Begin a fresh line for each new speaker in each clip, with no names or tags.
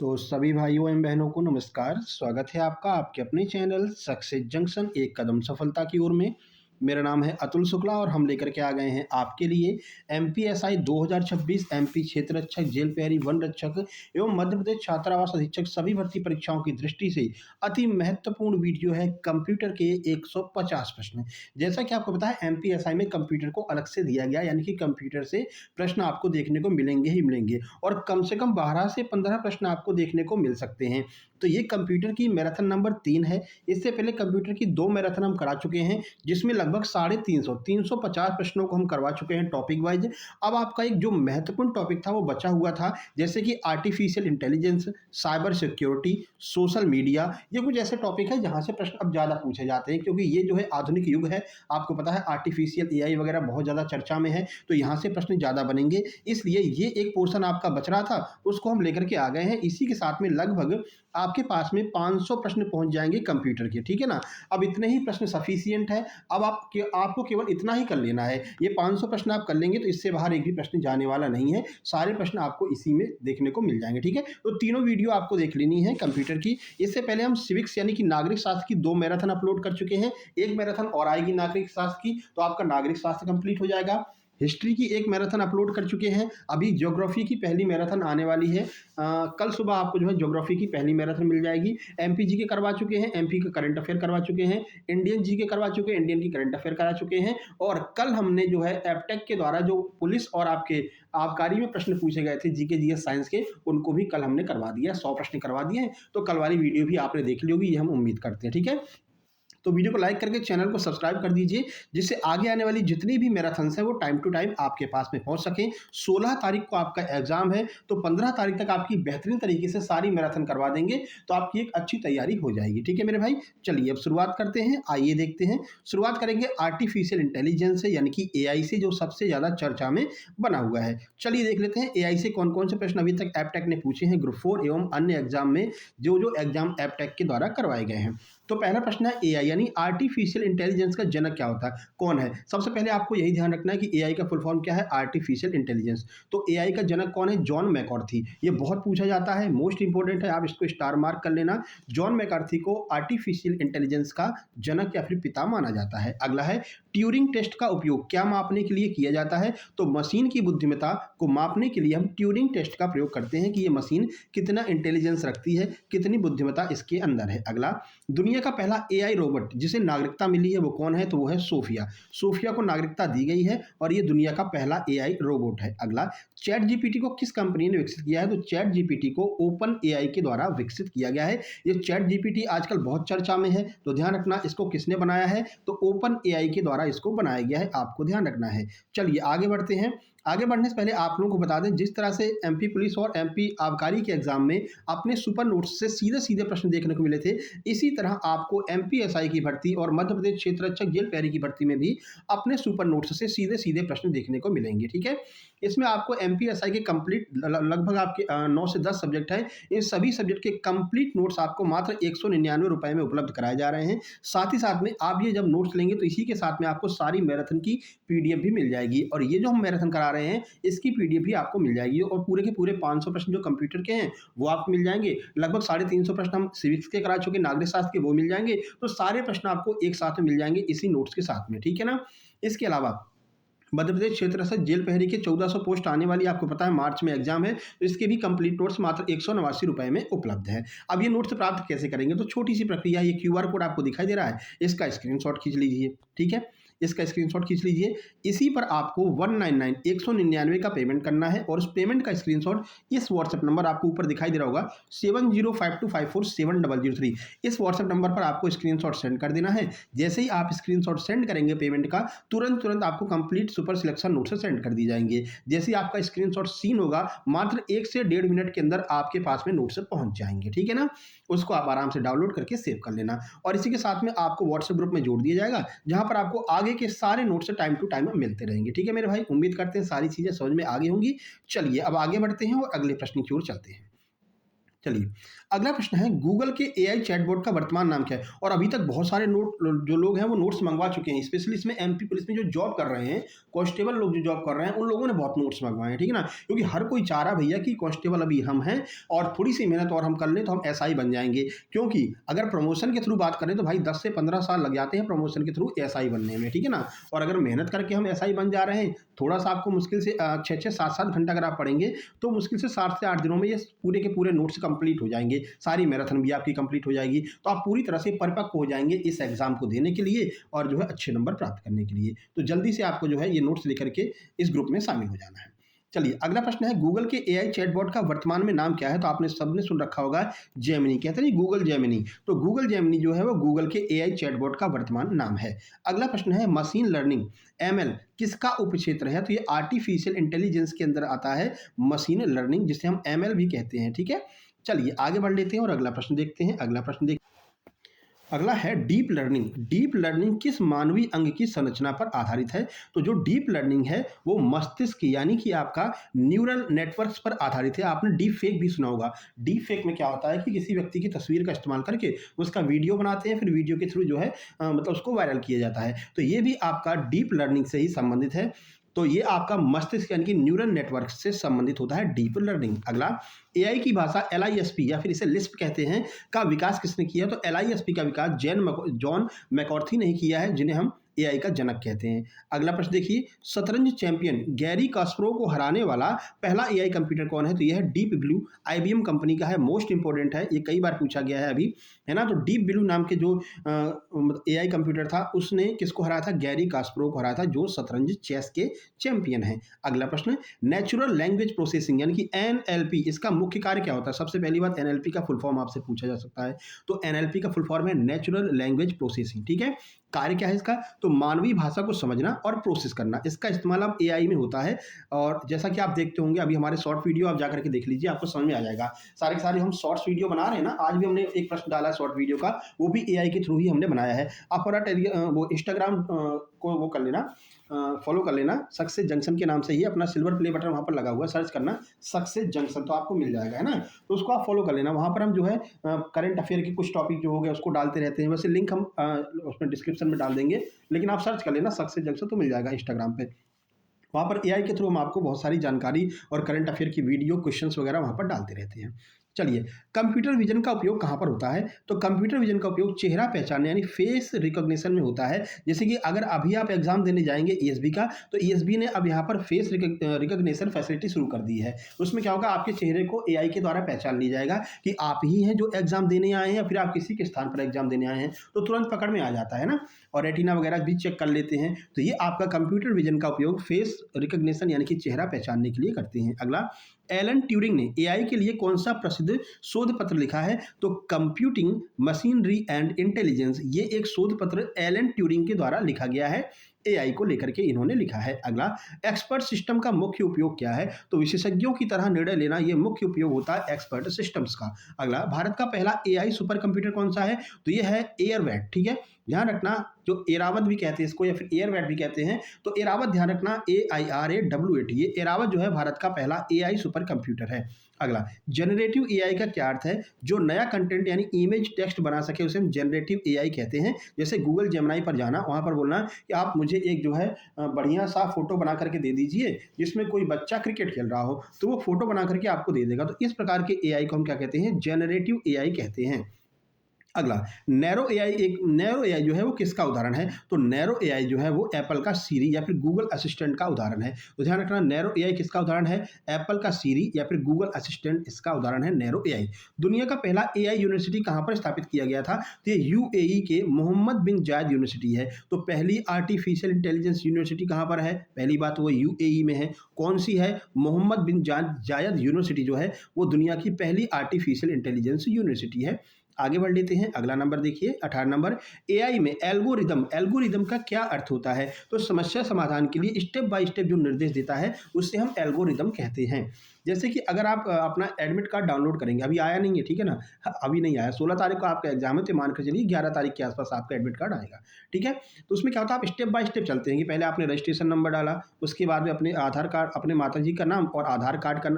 तो सभी भाइयों एवं बहनों को नमस्कार। स्वागत है आपका आपके अपने चैनल सक्सेस जंक्शन एक कदम सफलता की ओर में। मेरा नाम है अतुल शुक्ला और हम लेकर के आ गए हैं आपके लिए एमपीएसआई 2026 एमपी क्षेत्र रक्षक, जेल प्रहरी, वन रक्षक एवं मध्य प्रदेश छात्रावास अधीक्षक सभी भर्ती परीक्षाओं की दृष्टि से अति महत्वपूर्ण वीडियो है कंप्यूटर के 150 प्रश्न। जैसा कि आपको पता है एमपीएसआई में कंप्यूटर को अलग से दिया गया, यानी कि कंप्यूटर से प्रश्न आपको देखने को मिलेंगे ही मिलेंगे और कम से कम 12 से 15 प्रश्न आपको देखने को मिल सकते हैं। तो ये कंप्यूटर की मैराथन नंबर 3 है। इससे पहले कंप्यूटर की 2 मैराथन हम करा चुके हैं जिसमें लगभग 350 प्रश्नों को हम करवा चुके हैं टॉपिक वाइज। अब आपका एक जो महत्वपूर्ण टॉपिक था वो बचा हुआ था, जैसे कि artificial intelligence, cyber security, social media. ये कुछ ऐसे टॉपिक है जहां से प्रश्न अब ज़्यादा पूछे जाते हैं, क्योंकि ये जो है आधुनिक युग है। आपको पता है आर्टिफिशियल एआई वगैरह बहुत ज़्यादा चर्चा में है, तो यहाँ से प्रश्न ज़्यादा बनेंगे। इसलिए ये एक पोर्शन आपका बच रहा था, उसको हम लेकर के आ गए हैं। इसी के साथ में लगभग आपके पास में 500 प्रश्न पहुंच जाएंगे कंप्यूटर के, ठीक है ना। अब इतने ही प्रश्न सफिशिएंट है। अब आपको केवल इतना ही कर लेना है। ये 500 प्रश्न आप कर लेंगे तो इससे बाहर एक भी प्रश्न जाने वाला नहीं है। सारे प्रश्न आपको इसी में देखने को मिल जाएंगे, ठीक है। तो तीनों वीडियो आपको देख लेनी है कंप्यूटर की। इससे पहले हम सिविक्स यानी कि नागरिक शास्त्र की 2 मैराथन अपलोड कर चुके हैं। एक मैराथन और आएगी नागरिक शास्त्र की, तो आपका नागरिक शास्त्र कंप्लीट हो जाएगा। हिस्ट्री की एक मैराथन अपलोड कर चुके हैं। अभी ज्योग्राफी की पहली मैराथन आने वाली है। कल सुबह आपको जो है ज्योग्राफी की पहली मैराथन मिल जाएगी। एमपी जी के करवा चुके हैं, एमपी का करंट अफेयर करवा चुके हैं। इंडियन जी के करवा चुके हैं, इंडियन की करंट अफेयर करा चुके हैं। और कल हमने जो है एपटेक के द्वारा जो पुलिस और आपके आबकारी में प्रश्न पूछे गए थे जीके जीएस साइंस के, उनको भी कल हमने करवा दिया। 100 प्रश्न करवा दिए हैं। तो कल वाली वीडियो भी आपने देख ली होगी, ये हम उम्मीद करते हैं, ठीक है। तो वीडियो को लाइक करके चैनल को सब्सक्राइब कर दीजिए, जिससे आगे आने वाली जितनी भी मैराथन्स हैं वो टाइम टू टाइम आपके पास में पहुंच सकें। 16 तारीख को आपका एग्जाम है, तो 15 तारीख तक आपकी बेहतरीन तरीके से सारी मैराथन करवा देंगे, तो आपकी एक अच्छी तैयारी हो जाएगी, ठीक है मेरे भाई। चलिए अब शुरुआत करते हैं। आइए देखते हैं। शुरुआत करेंगे आर्टिफिशियल इंटेलिजेंस से, यानी कि एआई से, जो सबसे ज़्यादा चर्चा में बना हुआ है। चलिए देख लेते हैं एआई से कौन कौन से प्रश्न अभी तक एपटेक ने पूछे हैं ग्रुप 4 एवं अन्य एग्जाम में, जो जो एग्जाम एपटेक के द्वारा करवाए गए हैं। तो पहला प्रश्न है एआई यानी आर्टिफिशियल इंटेलिजेंस का जनक क्या होता है, कौन है। सबसे पहले आपको यही ध्यान रखना है कि एआई का फुल फॉर्म क्या है, आर्टिफिशियल इंटेलिजेंस। तो एआई का जनक कौन है, जॉन मैकार्थी। ये बहुत पूछा जाता है, मोस्ट इंपोर्टेंट है, आप इसको स्टार मार्क कर लेना। जॉन मैकार्थी को आर्टिफिशियल इंटेलिजेंस का जनक या फिर पिता माना जाता है। अगला है ट्यूरिंग टेस्ट का उपयोग क्या मापने के लिए किया जाता है। तो मशीन की बुद्धिमत्ता को मापने के लिए हम ट्यूरिंग टेस्ट का प्रयोग करते हैं कि ये मशीन कितना इंटेलिजेंस रखती है, कितनी बुद्धिमत्ता इसके अंदर है। अगला, दुनिया का पहला एआई रोबोट जिसे नागरिकता मिली है वो कौन है। तो वो है सोफिया। सोफिया को नागरिकता दी गई है और ये दुनिया का पहला एआई रोबोट है। अगला, चैट जीपीटी को किस कंपनी ने विकसित किया है। तो चैट जीपीटी को ओपन एआई के द्वारा विकसित किया गया है। ये चैट जीपीटी आजकल बहुत चर्चा में है, तो ध्यान रखना इसको किसने बनाया है। तो ओपन एआई के द्वारा इसको बनाया गया है, आपको ध्यान रखना है। चलिए आगे बढ़ते हैं। आगे बढ़ने से पहले आप लोगों को बता दें, जिस तरह से एमपी पुलिस और एमपी आबकारी के एग्जाम में अपने सुपर नोट्स से सीधे सीधे प्रश्न देखने को मिले थे, इसी तरह आपको एमपीएसआई की भर्ती और मध्य प्रदेश क्षेत्र रक्षक, जेल प्रहरी की भर्ती में भी अपने सुपर नोट्स से सीधे सीधे प्रश्न देखने को मिलेंगे, ठीक है। इसमें आपको एमपीएसआई के कंप्लीट लगभग आपके 9 से 10 सब्जेक्ट हैं। इन सभी सब्जेक्ट के कंप्लीट नोट्स आपको मात्र 199 रुपए में उपलब्ध कराए जा रहे हैं। साथ ही साथ में आप ये जब नोट्स लेंगे तो इसी के साथ में आपको सारी मैराथन की पीडीएफ भी मिल जाएगी, और ये जो हम मैराथन करा रहे हैं इसकी पीडीएफ भी आपको मिल जाएगी। और पूरे के पूरे 500 प्रश्न जो कंप्यूटर के हैं वो आपको मिल जाएंगे। लगभग 350 प्रश्न हम सिविक्स के करा चुके, नागरिक शास्त्र के वो मिल जाएंगे। तो सारे प्रश्न आपको एक साथ में मिल जाएंगे इसी नोट्स के साथ में, ठीक है ना। इसके अलावा मध्य प्रदेश क्षेत्र से जेल प्रहरी के 1400 पोस्ट आने वाली, आपको पता है मार्च में एग्जाम है, तो इसके भी कंप्लीट नोट्स मात्र 189 रुपए में उपलब्ध है। अब ये नोट्स प्राप्त कैसे करेंगे, तो छोटी सी प्रक्रिया, ये क्यूआर कोड आपको दिखाई दे रहा है, इसका स्क्रीनशॉट खींच लीजिए, ठीक है। इसका स्क्रीनशॉट खींच लीजिए। इसी पर आपको 199 का पेमेंट करना है, और उस पेमेंट का स्क्रीनशॉट इस व्हाट्सएप नंबर आपको ऊपर दिखाई दे रहा होगा 7052547003, इस व्हाट्सएप नंबर पर आपको स्क्रीनशॉट सेंड कर देना है। जैसे ही आप स्क्रीनशॉट सेंड करेंगे पेमेंट का, तुरंत आपको कंप्लीट सुपर सिलेक्शन नोट से सेंड कर दी जाएंगे। जैसे ही आपका स्क्रीनशॉट सीन होगा, मात्र 1 से 1.5 मिनट के अंदर आपके पास में नोट से पहुंच जाएंगे, ठीक है ना। उसको आप आराम से डाउनलोड करके सेव कर लेना, और इसी के साथ में आपको व्हाट्सएप ग्रुप में जोड़ दिया जाएगा, जहां पर आपको आगे के सारे नोट्स टाइम टू टाइम मिलते रहेंगे, ठीक है मेरे भाई। उम्मीद करते हैं सारी चीजें समझ में आ गई होंगी। चलिए अब आगे बढ़ते हैं और अगले प्रश्न की ओर चलते हैं। चलिए, अगला प्रश्न है गूगल के एआई चैटबॉट का वर्तमान नाम क्या है? और अभी तक बहुत सारे नोट जो लोग हैं वो नोट्स मंगवा चुके हैं, स्पेशली इसमें एमपी पुलिस में जो जॉब कर रहे हैं, कांस्टेबल लोग जो जॉब कर रहे हैं, उन लोगों ने बहुत नोट्स मंगवाए हैं, ठीक है ना? क्योंकि हर कोई चाह रहा भैया कि कांस्टेबल अभी हम हैं और थोड़ी सी मेहनत और हम कर लें तो हम एसआई बन जाएंगे। क्योंकि अगर प्रमोशन के थ्रू बात करें तो भाई 10 से 15 साल लग जाते हैं प्रमोशन के थ्रू एसआई बनने में, ठीक है ना? और अगर मेहनत करके हम एसआई बन जा रहे हैं, थोड़ा सा आपको मुश्किल से 6-6, 7-7 घंटा अगर आप पढ़ेंगे तो मुश्किल से 7 से 8 दिनों में ये पूरे के पूरे नोट्स कंप्लीट हो जाएंगे, सारी मैराथन भी आपकी कंप्लीट हो जाएगी, तो आप पूरी तरह से परिपक्व हो जाएंगे इस एग्जाम को देने के लिए और जो है अच्छे नंबर प्राप्त करने के लिए। तो जल्दी से आपको जो है ये नोट्स लेकर के इस ग्रुप में शामिल हो जाना है। चलिए, अगला प्रश्न है गूगल के एआई चैटबॉट का वर्तमान में नाम क्या है? तो आपने सबने सुन रखा होगा जेमिनी, कहते हैं गूगल जेमिनी। तो गूगल जेमिनी जो है वो गूगल के एआई चैटबॉट का वर्तमान नाम है। अगला प्रश्न है मशीन लर्निंग एमएल किसका उपक्षेत्र है? तो ये आर्टिफिशियल इंटेलिजेंस के अंदर आता है मशीन लर्निंग, जिसे हम एमएल भी कहते हैं, ठीक है। चलिए आगे बढ़ लेते हैं और अगला प्रश्न देखते हैं। अगला है डीप लर्निंग। डीप लर्निंग किस मानवीय अंग की संरचना पर आधारित है? तो जो डीप लर्निंग है वो मस्तिष्क यानी कि आपका न्यूरल नेटवर्क्स पर आधारित है। आपने डीप फेक भी सुना होगा। डीप फेक में क्या होता है कि किसी व्यक्ति की तस्वीर का इस्तेमाल करके उसका वीडियो बनाते हैं, फिर वीडियो के थ्रू जो है मतलब उसको वायरल किया जाता है। तो ये भी आपका डीप लर्निंग से ही संबंधित है। तो ये आपका मस्तिष्क यानी कि न्यूरल नेटवर्क से संबंधित होता है डीप लर्निंग। अगला, एआई की भाषा एलआईएसपी या फिर इसे लिस्प कहते हैं का विकास किसने किया? तो एलआईएसपी का विकास जॉन मैकॉर्थी ने किया है, जिन्हें हम एआई का जनक कहते हैं। अगला प्रश्न देखिए, शतरंज चैंपियन गैरी कास्परोव को हराने वाला पहला एआई कंप्यूटर कौन है? तो यह है डीप ब्लू, आईबीएम कंपनी का है, मोस्ट इंपोर्टेंट है, ये कई बार पूछा गया है अभी, है ना। तो डीप ब्लू नाम के जो एआई कंप्यूटर था उसने किसको हराया था? गैरी कास्परोव को हराया था, जो शतरंज चेस के चैंपियन है। अगला प्रश्न, नेचुरल लैंग्वेज प्रोसेसिंग यानी कि एनएलपी, इसका मुख्य कार्य क्या होता है? सबसे पहली बात, एनएलपी का फुल फॉर्म आपसे पूछा जा सकता है। तो एनएलपी का फुल फॉर्म है नेचुरल लैंग्वेज प्रोसेसिंग, ठीक है। कार्य क्या है इसका? तो मानवीय भाषा को समझना और प्रोसेस करना, इसका इस्तेमाल अब एआई में होता है। और जैसा कि आप देखते होंगे अभी हमारे शॉर्ट वीडियो आप जाकर के देख लीजिए, आपको समझ में आ जाएगा। सारे के सारे हम शॉर्ट्स वीडियो बना रहे हैं ना, आज भी हमने एक प्रश्न डाला है शॉर्ट वीडियो का, वो भी एआई के थ्रू ही हमने बनाया है। आप हमारा वो इंस्टाग्राम को वो कर लेना, फॉलो कर लेना, सक्सेस जंक्शन के नाम से ही अपना सिल्वर प्ले बटन वहाँ पर लगा हुआ है, सर्च करना सक्सेस जंक्शन, तो आपको मिल जाएगा, है ना। तो उसको आप फॉलो कर लेना, वहाँ पर हम जो है करंट अफेयर के कुछ टॉपिक जो हो गए उसको डालते रहते हैं। वैसे लिंक हम उसमें डिस्क्रिप्शन में डाल देंगे, लेकिन आप सर्च कर लेना सक्सेस जंक्शन तो मिल जाएगा इंस्टाग्राम पे। वहाँ पर एआई के थ्रू हम आपको बहुत सारी जानकारी और करंट अफेयर की वीडियो क्वेश्चंस वगैरह वहाँ पर डालते रहते हैं। चलिए, कंप्यूटर विजन का उपयोग कहाँ पर होता है? तो कंप्यूटर विजन का उपयोग चेहरा पहचानने यानी फेस रिकॉग्निशन में होता है। जैसे कि अगर अभी आप एग्जाम देने जाएंगे ईएसबी का, तो ईएसबी ने अब यहाँ पर फेस रिकॉग्निशन फैसिलिटी शुरू कर दी है। उसमें क्या होगा, आपके चेहरे को एआई के द्वारा पहचान लिया जाएगा कि आप ही हैं जो एग्जाम देने आए हैं या फिर आप किसी के स्थान पर एग्जाम देने आए हैं, तो तुरंत पकड़ में आ जाता है ना। और रेटिना वगैरह भी चेक कर लेते हैं। तो ये आपका कंप्यूटर विजन का उपयोग फेस रिकॉग्निशन यानी कि चेहरा पहचानने के लिए करते हैं। अगला, एलन ट्यूरिंग ने एआई के लिए कौन सा प्रसिद्ध शोध पत्र लिखा है? तो कंप्यूटिंग मशीनरी एंड इंटेलिजेंस, ये एक शोध पत्र एलन ट्यूरिंग के द्वारा लिखा गया है, एआई को लेकर के इन्होंने लिखा है। अगला, एक्सपर्ट सिस्टम का मुख्य उपयोग क्या है? तो विशेषज्ञों की तरह निर्णय लेना, ये मुख्य उपयोग होता है एक्सपर्ट सिस्टम्स का। अगला, भारत का पहला एआई सुपर कंप्यूटर कौन सा है? तो ये है एयरवैट, ठीक है। ध्यान रखना, जो एरावत भी कहते हैं इसको या फिर एयरवैट भी कहते हैं, तो एरावत ध्यान रखना, AIRAWAT, ये एरावत जो है भारत का पहला एआई सुपर कंप्यूटर है। अगला, जनरेटिव एआई का क्या अर्थ है? जो नया कंटेंट यानी इमेज टेक्स्ट बना सके उसे हम जनरेटिव एआई कहते हैं। जैसे गूगल जेमिनी पर जाना, वहाँ पर बोलना कि आप मुझे एक जो है बढ़िया सा फोटो बना करके दे दीजिए जिसमें कोई बच्चा क्रिकेट खेल रहा हो, तो वो फोटो बना करके आपको दे देगा। तो इस प्रकार के एआई को हम क्या कहते हैं? जनरेटिव एआई कहते हैं। अगला, नैरो एआई जो है वो किसका उदाहरण है? तो नैरो एआई जो है वो एप्पल का सीरी या फिर गूगल असिस्टेंट का उदाहरण है। तो ध्यान रखना, नैरो एआई किसका उदाहरण है? एप्पल का सीरी या फिर गूगल असिस्टेंट, इसका उदाहरण है नैरो एआई। दुनिया का पहला एआई यूनिवर्सिटी कहाँ पर स्थापित किया गया था? तो ये यूएई के मोहम्मद बिन जायद यूनिवर्सिटी है। तो पहली आर्टिफिशियल इंटेलिजेंस यूनिवर्सिटी कहाँ पर है? पहली बात, वो यूएई में है। कौन सी है? मोहम्मद बिन जायद यूनिवर्सिटी जो है वो दुनिया की पहली आर्टिफिशियल इंटेलिजेंस यूनिवर्सिटी है। आगे बढ़ लेते हैं, अगला नंबर देखिए 18 नंबर, एआई में एल्गोरिदम का क्या अर्थ होता है? तो समस्या समाधान के लिए स्टेप बाय स्टेप जो निर्देश देता है उससे हम एल्गोरिदम कहते हैं। जैसे कि अगर आप अपना एडमिट कार्ड डाउनलोड करेंगे, अभी आया नहीं है, ठीक है ना? अभी नहीं आया, 16 तारीख को आपका एग्ज़ाम है, तो मान के चलिए 11 तारीख के आस-पास आपका एडमिट कार्ड आएगा, ठीक है? तो उसमें क्या होता है, आप स्टेप बाय स्टेप चलते हैं कि पहले आपने रजिस्ट्रेशन नंबर डाला, उसके बाद में अपने आधार कार्ड, अपने माताजी का नाम और आधार कार्ड का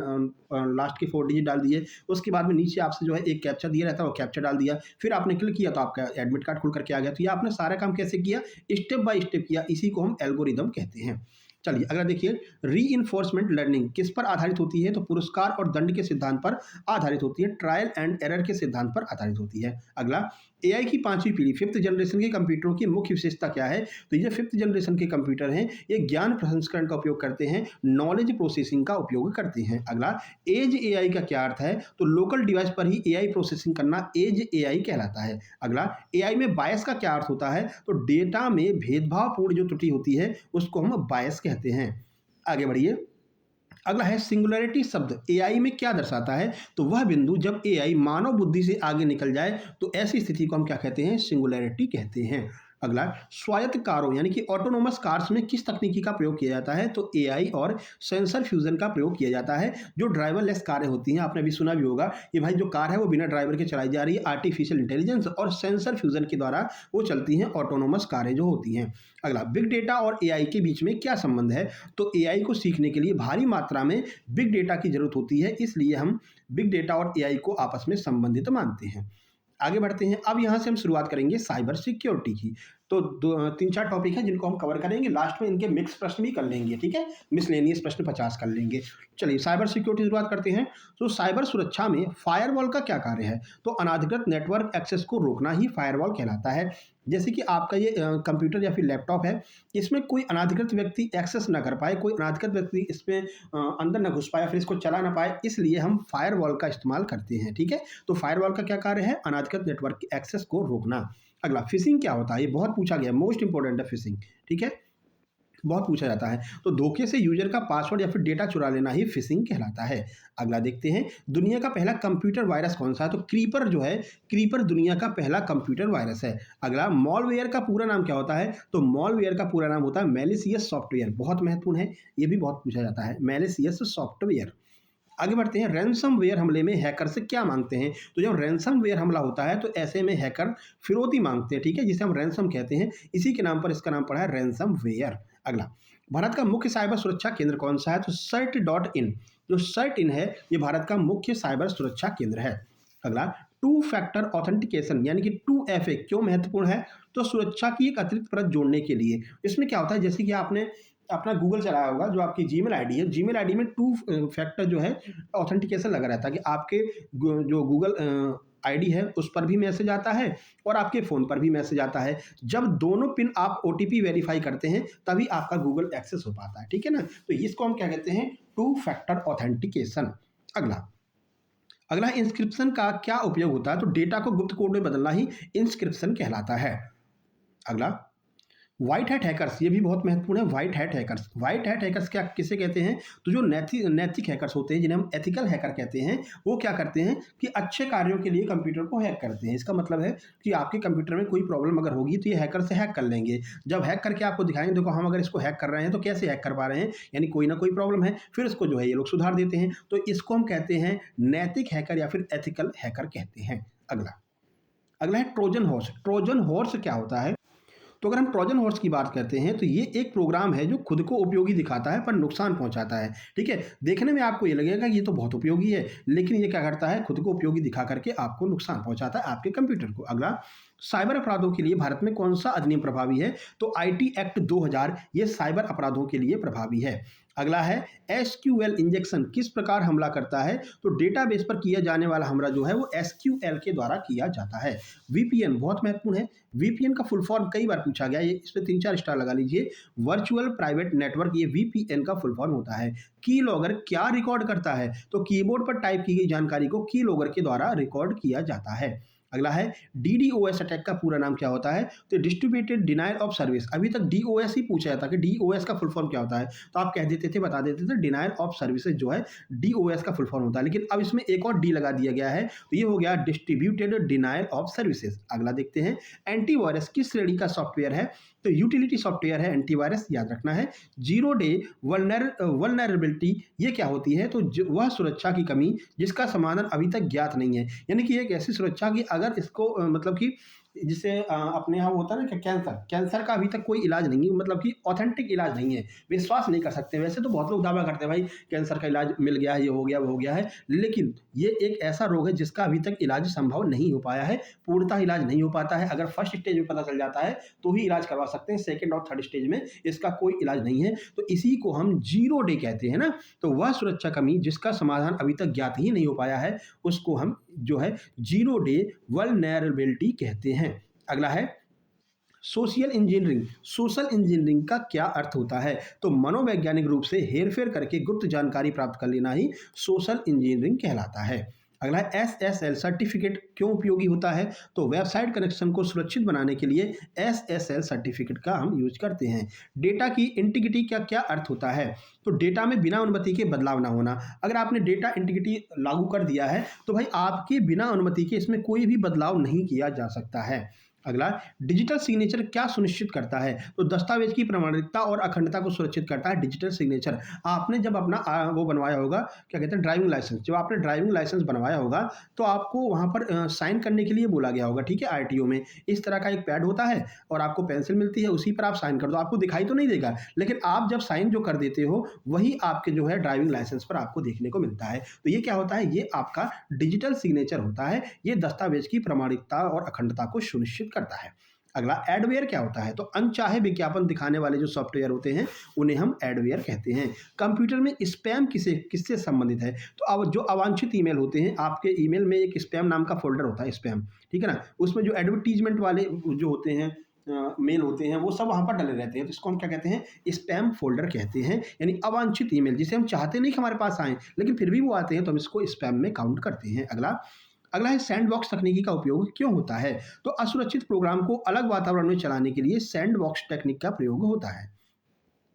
लास्ट के 4 डिजिट डाल दिए। उसके बाद में नीचे आपसे जो है एक कैप्चा दिया रहता है, वो कैप्चा डाल दिया। फिर आपने क्लिक किया तो आपका एडमिट कार्ड खुल करके आ गया। तो ये आपने सारा काम कैसे किया? स्टेप बाय स्टेप किया। इसी को हम एल्गोरिदम कहते हैं। चलिए अगला देखिए, रीइंफोर्समेंट लर्निंग किस पर आधारित होती है? तो पुरस्कार और दंड के सिद्धांत पर आधारित होती है, ट्रायल एंड एरर के सिद्धांत पर आधारित होती है। अगला, एआई की 5वीं पीढ़ी, 5th जनरेशन के कंप्यूटरों की मुख्य विशेषता क्या है? तो ये 5th जनरेशन के कंप्यूटर हैं, ये ज्ञान प्रसंस्करण का उपयोग करते हैं, नॉलेज प्रोसेसिंग का उपयोग करते हैं। अगला, एज एआई का क्या अर्थ है? तो लोकल डिवाइस पर ही एआई प्रोसेसिंग करना एज एआई कहलाता है। अगला, एआई में बायस का क्या अर्थ होता है? तो डेटा में भेदभावपूर्ण जो त्रुटि होती है उसको हम बायस कहते हैं। आगे बढ़िए, अगला है सिंगुलैरिटी शब्द एआई में क्या दर्शाता है? तो वह बिंदु जब एआई मानव बुद्धि से आगे निकल जाए तो ऐसी स्थिति को हम क्या कहते हैं? सिंगुलैरिटी कहते हैं। अगला, स्वायत्त कारों यानी कि ऑटोनोमस कार्स में किस तकनीकी का प्रयोग किया जाता है? तो एआई और सेंसर फ्यूजन का प्रयोग किया जाता है। जो ड्राइवरलेस कारें होती हैं, आपने भी सुना भी होगा कि भाई जो कार है वो बिना ड्राइवर के चलाई जा रही है, आर्टिफिशियल इंटेलिजेंस और सेंसर फ्यूजन के द्वारा वो चलती हैं, ऑटोनोमस कारें जो होती हैं। अगला, बिग डेटा और एआई के बीच में क्या संबंध है? तो एआई को सीखने के लिए भारी मात्रा में बिग डेटा की जरूरत होती है, इसलिए हम बिग डेटा और एआई को आपस में संबंधित मानते हैं। आगे बढ़ते हैं, अब यहाँ से हम शुरुआत करेंगे साइबर सिक्योरिटी की। तो 3-4 टॉपिक हैं जिनको हम कवर करेंगे, लास्ट में इनके मिक्स प्रश्न भी कर लेंगे, ठीक है? मिसलेनियस प्रश्न 50 कर लेंगे। चलिए साइबर सिक्योरिटी शुरुआत करते हैं। तो साइबर सुरक्षा में फायरवॉल का क्या कार्य है? तो अनाधिकृत नेटवर्क एक्सेस को रोकना ही फायरवॉल कहलाता है। जैसे कि आपका ये कंप्यूटर या फिर लैपटॉप है, इसमें कोई अनाधिकृत व्यक्ति एक्सेस ना कर पाए, कोई अनाधिकृत व्यक्ति इसमें अंदर ना घुस पाए, फिर इसको चला ना पाए, इसलिए हम फायरवॉल का इस्तेमाल करते हैं, ठीक है? तो फायरवॉल का क्या कार्य है? अनाधिकृत नेटवर्क की एक्सेस को रोकना। अगला, फिशिंग क्या होता है? ये बहुत पूछा गया, मोस्ट इंपॉर्टेंट है फिशिंग, ठीक है? बहुत पूछा जाता है। तो धोखे से यूजर का पासवर्ड या फिर डेटा चुरा लेना ही फिशिंग कहलाता है। अगला देखते हैं, दुनिया का पहला कंप्यूटर वायरस कौन सा है? तो क्रीपर जो है, क्रीपर दुनिया का पहला कंप्यूटर वायरस है। अगला, मॉलवेयर का पूरा नाम क्या होता है? तो मॉलवेयर का पूरा नाम होता है मैलिशियस सॉफ्टवेयर। बहुत महत्वपूर्ण है, ये भी बहुत पूछा जाता है, मैलिशियस सॉफ्टवेयर। आगे बढ़ते हैं, रैनसमवेयर हमले में हैकर से क्या मांगते हैं? तो जब रैनसमवेयर हमला होता है तो ऐसे में हैकर फिरौती मांगते हैं, ठीक है, जिसे हम रैनसम कहते हैं। इसी के नाम पर इसका नाम पड़ा है रैनसमवेयर। अगला, भारत का मुख्य साइबर सुरक्षा केंद्र कौन सा है? तो CERT.in। जो CERT.in है ये भारत का मुख्य साइबर सुरक्षा केंद्र है। अगला, 2 फैक्टर ऑथेंटिकेशन यानी कि 2FA क्यों महत्वपूर्ण है? तो सुरक्षा की एक अतिरिक्त परत जोड़ने के लिए। इसमें क्या होता है, जैसे कि आपने अपना गूगल चलाया होगा, जो आपकी जीमेल आईडी है, जीमेल आईडी में 2 फैक्टर जो है ऑथेंटिकेशन लगा रहता है कि आपके जो गूगल आईडी है उस पर भी मैसेज आता है और आपके फ़ोन पर भी मैसेज आता है। जब दोनों पिन आप ओटीपी वेरीफाई करते हैं तभी आपका गूगल एक्सेस हो पाता है, ठीक है ना? तो इसको हम क्या कहते हैं? 2 फैक्टर ऑथेंटिकेशन। अगला, अगला इंस्क्रिप्शन का क्या उपयोग होता है? तो डेटा को गुप्त कोड में बदलना ही इंस्क्रिप्शन कहलाता है। अगला, व्हाइट हैट हैकर्स, ये भी बहुत महत्वपूर्ण है। White hat hackers, white hat hackers क्या किसे कहते हैं? तो जो नैतिक हैकर्स होते हैं, जिन्हें हम एथिकल हैकर कहते हैं, वो क्या करते हैं कि अच्छे कार्यों के लिए कंप्यूटर को हैक करते हैं। इसका मतलब है कि आपके कंप्यूटर में कोई प्रॉब्लम अगर होगी तो ये हैकर से हैक कर लेंगे। जब हैक करके आपको दिखाएंगे, देखो हम अगर इसको हैक कर रहे हैं तो कैसे हैक कर पा रहे हैं, यानी कोई ना कोई प्रॉब्लम है, फिर इसको जो है ये लोग सुधार देते हैं। तो इसको हम कहते हैं नैतिक हैकर या फिर एथिकल हैकर कहते हैं। अगला, अगला है ट्रोजन हॉर्स। ट्रोजन हॉर्स क्या होता है? तो अगर हम ट्रोजन हॉर्स की बात करते हैं तो ये एक प्रोग्राम है जो खुद को उपयोगी दिखाता है पर नुकसान पहुंचाता है, ठीक है? देखने में आपको ये लगेगा कि ये तो बहुत उपयोगी है, लेकिन ये क्या करता है? खुद को उपयोगी दिखा करके आपको नुकसान पहुंचाता है आपके कंप्यूटर को। अगला, साइबर अपराधों के लिए भारत में कौन सा अधिनियम प्रभावी है? तो IT एक्ट 2000 ये साइबर अपराधों के लिए प्रभावी है। अगला है SQL इंजेक्शन किस प्रकार हमला करता है? तो डेटाबेस पर किया जाने वाला हमला जो है वो SQL के द्वारा किया जाता है। VPN बहुत महत्वपूर्ण है। VPN का फुल फॉर्म कई बार पूछा गया है, ये इस पे 3-4 स्टार लगा लीजिए। वर्चुअल प्राइवेट नेटवर्क, ये VPN का फुल फॉर्म होता है। की लॉगर क्या रिकॉर्ड करता है? तो कीबोर्ड पर टाइप की गई जानकारी को की लॉगर के द्वारा रिकॉर्ड किया जाता है। अगला है DDoS अटैक का पूरा नाम क्या होता है? तो डिस्ट्रीब्यूटेड डिनायल ऑफ सर्विस। अभी तक DOS ही पूछा जाता कि DOS का फुल फॉर्म क्या होता है, तो आप कह देते थे, बता देते थे डिनायल ऑफ सर्विसेज जो है DOS का फुल फॉर्म होता है, लेकिन अब इसमें एक और डी लगा दिया गया है, तो ये हो गया डिस्ट्रीब्यूटेड डिनायल ऑफ सर्विसेज। अगला देखते हैं, एंटीवायरस किस श्रेणी का सॉफ्टवेयर है? तो यूटिलिटी सॉफ्टवेयर है एंटीवायरस, याद रखना है। जीरो डे वल्नरेबिलिटी ये क्या होती है? तो वह सुरक्षा की कमी जिसका समाधान अभी तक ज्ञात नहीं है, यानी कि एक ऐसी सुरक्षा की अगर इसको मतलब कि जिसे अपने यहाँ होता है ना कि कैंसर का अभी तक कोई इलाज नहीं है, मतलब कि ऑथेंटिक इलाज नहीं है, विश्वास नहीं कर सकते। वैसे तो बहुत लोग दावा करते हैं भाई कैंसर का इलाज मिल गया है, ये हो गया वो हो गया है, लेकिन ये एक ऐसा रोग है जिसका अभी तक इलाज संभव नहीं हो पाया है, पूर्णतः इलाज नहीं हो पाता है। अगर फर्स्ट स्टेज में पता चल जाता है तो ही इलाज करवा सकते हैं, सेकेंड और थर्ड स्टेज में इसका कोई इलाज नहीं है। तो इसी को हम जीरो डे कहते हैं ना, तो वह सुरक्षा कमी जिसका समाधान अभी तक ज्ञात ही नहीं हो पाया है, उसको हम जो है जीरो डे वल्नरेबिलिटी कहते हैं। अगला है सोशल इंजीनियरिंग। सोशल इंजीनियरिंग का क्या अर्थ होता है? तो मनोवैज्ञानिक रूप से हेरफेर करके गुप्त जानकारी प्राप्त कर लेना ही सोशल इंजीनियरिंग कहलाता है। अगला है SSL सर्टिफिकेट क्यों उपयोगी होता है? तो वेबसाइट कनेक्शन को सुरक्षित बनाने के लिए SSL सर्टिफिकेट का हम यूज करते हैं। डेटा की इंटीग्रिटी का क्या अर्थ होता है? तो डेटा में बिना अनुमति के बदलाव ना होना। अगर आपने डेटा इंटीग्रिटी लागू कर दिया है तो भाई आपके बिना अनुमति के इसमें कोई भी बदलाव नहीं किया जा सकता है। अगला, डिजिटल सिग्नेचर क्या सुनिश्चित करता है? तो दस्तावेज की प्रामाणिकता और अखंडता को सुरक्षित करता है डिजिटल सिग्नेचर। आपने जब अपना वो बनवाया होगा, क्या कहते हैं, ड्राइविंग लाइसेंस, जब आपने ड्राइविंग लाइसेंस बनवाया होगा तो आपको वहाँ पर साइन करने के लिए बोला गया होगा, ठीक है, RTO में इस तरह का एक पैड होता है और आपको पेंसिल मिलती है, उसी पर आप साइन कर दो। आपको दिखाई तो नहीं देगा, लेकिन आप जब साइन जो कर देते हो वही आपके जो है ड्राइविंग लाइसेंस पर आपको देखने को मिलता है। तो ये क्या होता है? ये आपका डिजिटल सिग्नेचर होता है, ये दस्तावेज की प्रामाणिकता और अखंडता को सुनिश्चित करता है। अगला, एडवेयर क्या होता है? तो अनचाहे विज्ञापन दिखाने वाले जो सॉफ्टवेयर होते हैं उन्हें हम एडवेयर कहते हैं। कंप्यूटर में स्पैम किससे संबंधित है? तो अब जो अवांछित ईमेल होते हैं, आपके ईमेल में एक स्पैम नाम का फोल्डर होता है, स्पैम, ठीक है ना, उसमें जो एडवर्टीजमेंट वाले जो होते हैं मेल होते हैं वो सब वहाँ पर डले रहते हैं, तो इसको हम क्या कहते हैं? स्पैम फोल्डर कहते हैं, यानी अवांछित ईमेल जिसे हम चाहते नहीं कि हमारे पास आए लेकिन फिर भी वो आते हैं, तो हम इसको स्पैम में काउंट करते हैं। अगला है सैंडबॉक्स तकनीकी का उपयोग क्यों होता है? तो असुरक्षित प्रोग्राम को अलग वातावरण में चलाने के लिए सैंडबॉक्स टेक्निक का प्रयोग होता है।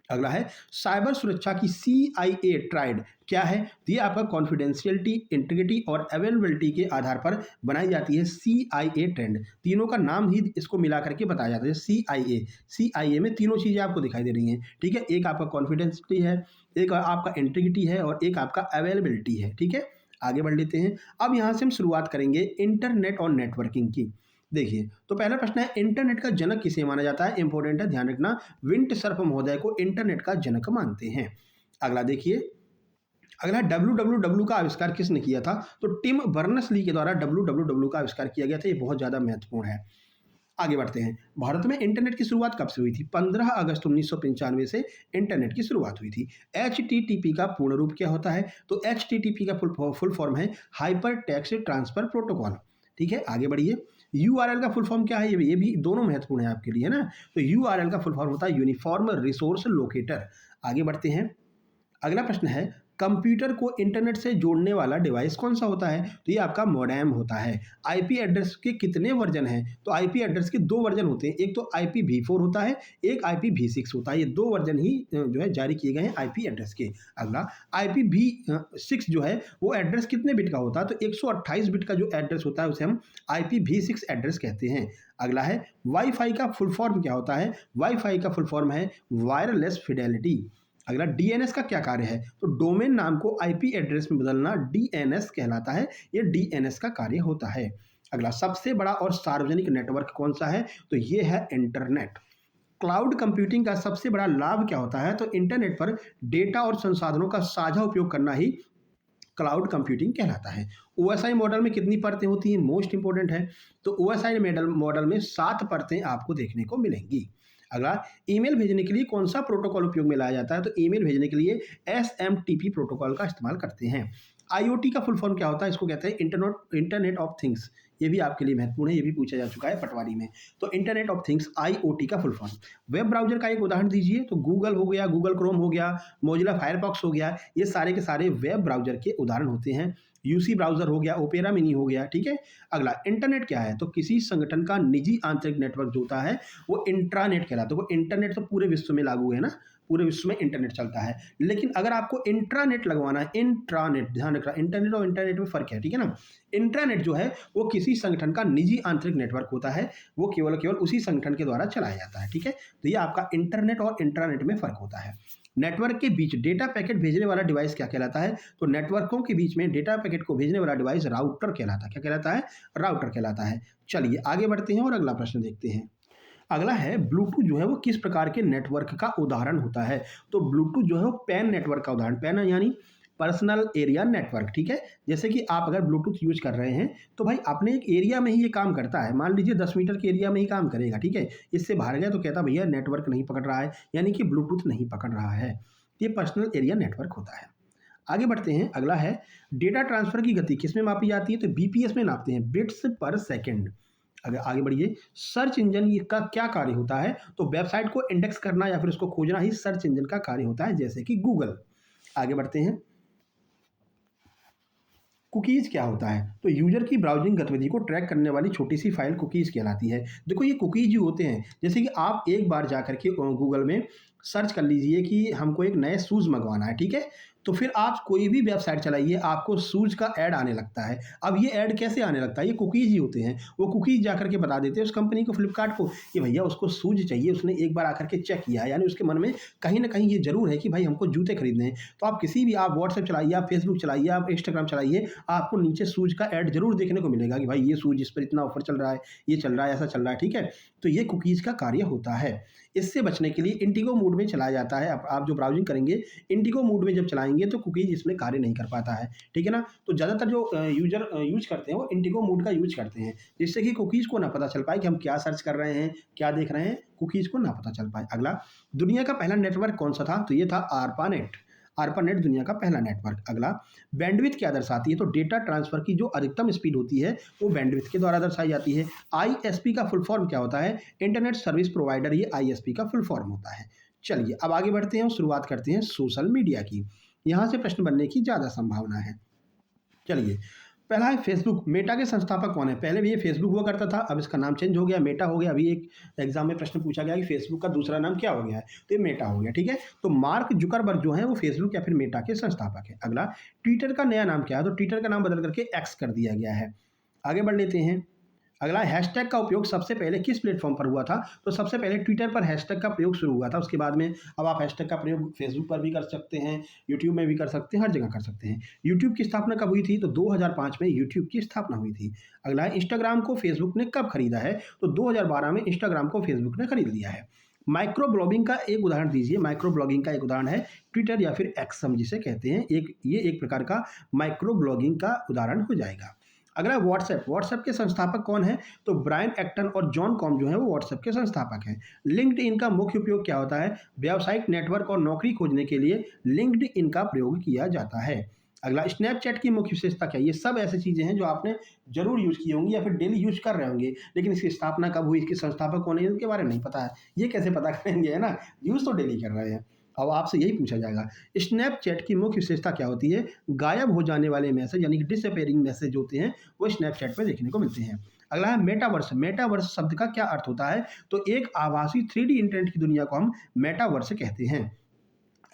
अगला है साइबर सुरक्षा की CIA ट्राइड क्या है? तो ये आपका कॉन्फिडेंशियलिटी, इंटीग्रिटी और अवेलेबिलिटी के आधार पर बनाई जाती है CIA ट्रेंड। तीनों का नाम ही इसको मिला करके बताया जाता है CIA में तीनों चीज़ें आपको दिखाई दे रही हैं, ठीक है, एक आपका कॉन्फिडेंशियलिटी है, एक आपका इंटीग्रिटी है और एक आपका अवेलेबिलिटी है, ठीक है। आगे बढ़ लेते हैं। अब यहाँ से हम शुरुआत करेंगे इंटरनेट और नेटवर्किंग की। देखिए, तो पहला प्रश्न है, इंटरनेट का जनक किसे माना जाता है? इंपॉर्टेंट है, ध्यान रखना, विंटसर्फ महोदय को इंटरनेट का जनक मानते हैं। अगला देखिए, अगला WWW का आविष्कार किसने किया था? तो टिम बर्नर्स-ली के द्वारा WWW का आविष्कार किया गया था। ये बहुत ज़्यादा महत्वपूर्ण है। आगे बढ़ते हैं। भारत में इंटरनेट की शुरुआत कब से हुई थी? 15 अगस्त 1995 से इंटरनेट की शुरुआत हुई थी। HTTP का पूर्ण रूप क्या होता है? तो HTTP का फुल फॉर्म है हाइपर टेक्स्ट ट्रांसफर प्रोटोकॉल, ठीक है। आगे बढ़िए। URL का फुल फॉर्म क्या है? ये भी दोनों महत्वपूर्ण है आपके लिए, है ना। तो URL का फुल फॉर्म होता है यूनिफॉर्म रिसोर्स लोकेटर। आगे बढ़ते हैं। अगला प्रश्न है, कंप्यूटर को इंटरनेट से जोड़ने वाला डिवाइस कौन सा होता है? तो ये आपका मॉडेम होता है। IP एड्रेस के कितने वर्जन हैं? तो IP एड्रेस के 2 वर्जन होते हैं, एक तो IPv4 होता है, एक IPv6 होता है। ये 2 वर्जन ही जो है जारी किए गए हैं IP एड्रेस के। अगला, IPv6 जो है वो एड्रेस कितने बिट का होता है? तो 128 बिट का जो एड्रेस होता है उसे हम IPv6 एड्रेस कहते हैं। अगला है, वाईफाई का फुल फॉर्म क्या होता है? वाईफाई का फुल फॉर्म है वायरलेस फिडेलिटी। अगला, DNS का क्या कार्य है? तो डोमेन नाम को IP एड्रेस में बदलना DNS कहलाता है, ये DNS का कार्य होता है। अगला, सबसे बड़ा और सार्वजनिक नेटवर्क कौन सा है? तो ये है इंटरनेट। क्लाउड कंप्यूटिंग का सबसे बड़ा लाभ क्या होता है? तो इंटरनेट पर डेटा और संसाधनों का साझा उपयोग करना ही क्लाउड कंप्यूटिंग कहलाता है। OSI मॉडल में कितनी परतें होती हैं? मोस्ट इंपॉर्टेंट है। तो OSI मॉडल में 7 परतें आपको देखने को मिलेंगी। अगला, ईमेल भेजने के लिए कौन सा प्रोटोकॉल उपयोग में लाया जाता है? तो ईमेल भेजने के लिए SMTP प्रोटोकॉल का इस्तेमाल करते हैं। आईओटी का फुल फॉर्म क्या होता है? इसको कहते हैं इंटरनेट ऑफ थिंग्स। ये भी आपके लिए महत्वपूर्ण है, ये भी पूछा जा चुका है पटवारी में। तो इंटरनेट ऑफ थिंग्स आईओटी का फुल फॉर्म। वेब ब्राउज़र का एक उदाहरण दीजिए, तो गूगल हो गया, गूगल क्रोम हो गया, मोजिला फायरफॉक्स हो गया, ये सारे के सारे वेब ब्राउज़र के उदाहरण होते हैं। यूसी ब्राउज़र हो गया, ओपेरा मिनी हो गया, ठीक है। अगला इंटरनेट क्या है? तो किसी संगठन का निजी आंतरिक नेटवर्क जो होता है वो इंट्रानेट कहलाता है। वो इंटरनेट तो पूरे विश्व में लागू है ना, पूरे विश्व में इंटरनेट चलता है। लेकिन अगर आपको इंट्रानेट लगवाना है, इंट्रानेट ध्यान रखना, इंटरनेट और इंटरनेट में फ़र्क है, ठीक है ना। इंट्रानेट जो है वो किसी संगठन का निजी आंतरिक नेटवर्क होता है, वो केवल उसी संगठन के द्वारा चलाया जाता है, ठीक है। तो ये आपका इंटरनेट और इंट्रानेट में फ़र्क होता है। नेटवर्क के बीच डेटा पैकेट भेजने वाला डिवाइस क्या कहलाता है? तो नेटवर्कों के बीच में डेटा पैकेट को भेजने वाला डिवाइस राउटर कहलाता है। क्या कहलाता है? राउटर कहलाता है। चलिए आगे बढ़ते हैं और अगला प्रश्न देखते हैं। अगला है ब्लूटूथ जो है वो किस प्रकार के नेटवर्क का उदाहरण होता है? तो ब्लूटूथ जो है वो पैन नेटवर्क का उदाहरण, पैन यानी पर्सनल एरिया नेटवर्क, ठीक है। जैसे कि आप अगर ब्लूटूथ यूज कर रहे हैं तो भाई अपने एक एरिया में ही ये काम करता है। मान लीजिए 10 मीटर के एरिया में ही काम करेगा, ठीक है। इससे बाहर गया तो कहता भैया नेटवर्क नहीं पकड़ रहा है, यानी कि ब्लूटूथ नहीं पकड़ रहा है। ये पर्सनल एरिया नेटवर्क होता है। आगे बढ़ते हैं, अगला है डेटा ट्रांसफर की गति किस में मापी जाती है? तो बीपीएस में नापते हैं, बिट्स पर सेकंड। अगर आगे बढ़िए, सर्च इंजन ये का क्या कार्य होता है? तो वेबसाइट को इंडेक्स करना या फिर उसको खोजना ही सर्च इंजन का कार्य होता है, जैसे कि गूगल। आगे बढ़ते हैं, कुकीज़ क्या होता है? तो यूज़र की ब्राउज़िंग गतिविधि को ट्रैक करने वाली छोटी सी फाइल कुकीज़ कहलाती है। देखो ये कुकीज़ जो होते हैं, जैसे कि आप एक बार जा कर के गूगल में सर्च कर लीजिए कि हमको एक नए शूज़ मँगवाना है, ठीक है? तो फिर आप कोई भी वेबसाइट चलाइए, आपको शूज़ का ऐड आने लगता है। अब ये ऐड कैसे आने लगता है? ये कुकीज़ ही होते हैं। वो कुकीज़ जा कर के बता देते हैं उस कंपनी को, फ्लिपकार्ट को, कि भैया उसको शूज़ चाहिए, उसने एक बार आकर के चेक किया है, यानी उसके मन में कहीं न कहीं ये ज़रूर है कि भाई हमको जूते खरीदने हैं। तो आप किसी भी, आप व्हाट्सएप चलाइए, आप फेसबुक चलाइए, आप इंस्टाग्राम चलाइए, आपको नीचे शूज़ का ऐड ज़रूर देखने को मिलेगा कि भाई ये शूज़ इस पर इतना ऑफर चल रहा है, ये चल रहा है, ऐसा चल रहा है, ठीक है? तो ये कुकीज़ का कार्य होता है। इससे बचने के लिए इंडिगो मोड में चलाया जाता है। आप जो ब्राउज़िंग करेंगे, इंडिगो मोड में जब चलाएँगे तो कुकीज़ इसमें कार्य नहीं कर पाता है, ठीक है ना? तो ज़्यादातर जो यूज़र यूज़ करते हैं वो इंडिगो मोड का यूज़ करते हैं, जिससे कि कुकीज़ को ना पता चल पाए कि हम क्या सर्च कर रहे हैं, क्या देख रहे हैं, कुकीज़ को ना पता चल पाए। अगला, दुनिया का पहला नेटवर्क कौन-सा था? तो ये था आरपानेट। आरपानेट दुनिया का पहला नेटवर्क। अगला, बैंडविड्थ क्या दर्शाती है? तो डेटा ट्रांसफ़र की जो अधिकतम स्पीड होती है वो बैंडविड्थ के द्वारा दर्शाई जाती है। आईएसपी का फुल फॉर्म क्या होता है? इंटरनेट सर्विस प्रोवाइडर, ये आईएसपी का फुल फॉर्म होता है। चलिए अब आगे बढ़ते हैं और शुरुआत करते हैं सोशल मीडिया की। यहाँ से प्रश्न बनने की ज़्यादा संभावना है। चलिए, पहला है फेसबुक। मेटा के संस्थापक कौन है? पहले भी ये फेसबुक हुआ करता था, अब इसका नाम चेंज हो गया, मेटा हो गया। अभी एक एग्जाम में प्रश्न पूछा गया कि फेसबुक का दूसरा नाम क्या हो गया है, तो ये मेटा हो गया, ठीक है। तो मार्क जुकरबर्ग जो है वो फेसबुक या फिर मेटा के संस्थापक है। अगला, ट्विटर का नया नाम क्या है? तो ट्विटर का नाम बदल करके एक्स कर दिया गया है। आगे बढ़ लेते हैं। अगला, हैशटैग का उपयोग सबसे पहले किस प्लेटफॉर्म पर हुआ था? तो सबसे पहले ट्विटर पर हैशटैग का प्रयोग शुरू हुआ था, उसके बाद में अब आप हैशटैग का प्रयोग फेसबुक पर भी कर सकते हैं, यूट्यूब में भी कर सकते हैं, हर जगह कर सकते हैं। यूट्यूब की स्थापना कब हुई थी? तो 2005 में यूट्यूब की स्थापना हुई थी। अगला है, इंस्टाग्राम को फेसबुक ने कब खरीदा है? तो 2012 में इंस्टाग्राम को फेसबुक ने खरीद लिया है। माइक्रो ब्लॉगिंग का एक उदाहरण दीजिए। माइक्रो ब्लॉगिंग का एक उदाहरण है ट्विटर या फिर एक्स हम जिसे कहते हैं, ये एक प्रकार का माइक्रो ब्लॉगिंग का उदाहरण हो जाएगा। अगला, व्हाट्सएप। व्हाट्सएप के संस्थापक कौन है? तो ब्रायन एक्टन और जॉन कॉम जो है वो व्हाट्सएप के संस्थापक हैं। लिंक्डइन का मुख्य उपयोग क्या होता है? व्यावसायिक नेटवर्क और नौकरी खोजने के लिए लिंक्डइन का प्रयोग किया जाता है। अगला, स्नैपचैट की मुख्य विशेषता क्या है? ये सब ऐसी चीज़ें हैं जो आपने जरूर यूज़ की होंगी या फिर डेली यूज़ कर रहे होंगे, लेकिन इसकी स्थापना कब हुई, इसके संस्थापक कौन है, इनके बारे में नहीं पता है। ये कैसे पता करेंगे, है ना? यूज़ तो डेली कर रहे हैं। अब आपसे यही पूछा जाएगा, स्नैपचैट की मुख्य विशेषता क्या होती है? गायब हो जाने वाले मैसेज यानी कि डिसअपेयरिंग मैसेज होते हैं वो स्नैपचैट पे देखने को मिलते हैं। अगला है मेटावर्स। मेटावर्स शब्द का क्या अर्थ होता है? तो एक आभासी 3D इंटरनेट की दुनिया को हम मेटावर्स कहते हैं।